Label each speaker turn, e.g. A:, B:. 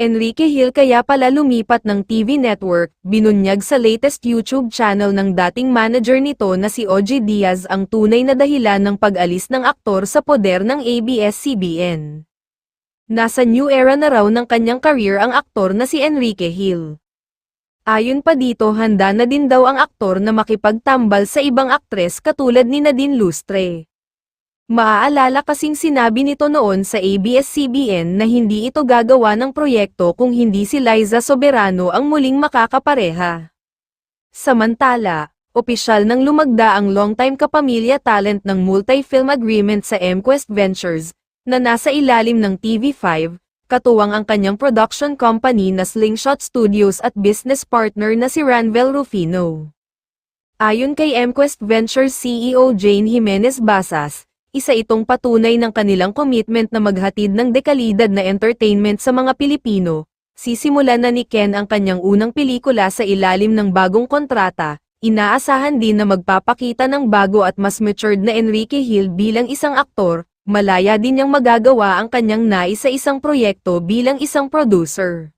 A: Enrique Hill kaya pala lumipat ng TV network, binunyag sa latest YouTube channel ng dating manager nito na si OG Diaz ang tunay na dahilan ng pag-alis ng aktor sa poder ng ABS-CBN. Nasa new era na raw ng kanyang career ang aktor na si Enrique Hill. Ayon pa dito, handa na din daw ang aktor na makipagtambal sa ibang aktres katulad ni Nadine Lustre. Maaalala kasing sinabi nito noon sa ABS-CBN na hindi ito gagawa ng proyekto kung hindi si Liza Soberano ang muling makakapareha. Samantala, opisyal nang lumagda ang longtime kapamilya talent ng multi-film agreement sa MQuest Ventures, na nasa ilalim ng TV5, katuwang ang kanyang production company na Slingshot Studios at business partner na si Ranvel Rufino. Ayon kay MQuest Ventures CEO Jane Jimenez Basas, isa itong patunay ng kanilang commitment na maghatid ng dekalidad na entertainment sa mga Pilipino. Sisimulan na ni Ken ang kanyang unang pelikula sa ilalim ng bagong kontrata. Inaasahan din na magpapakita ng bago at mas matured na Enrique Hill bilang isang aktor. Malaya din niyang magagawa ang kanyang nais sa isang proyekto bilang isang producer.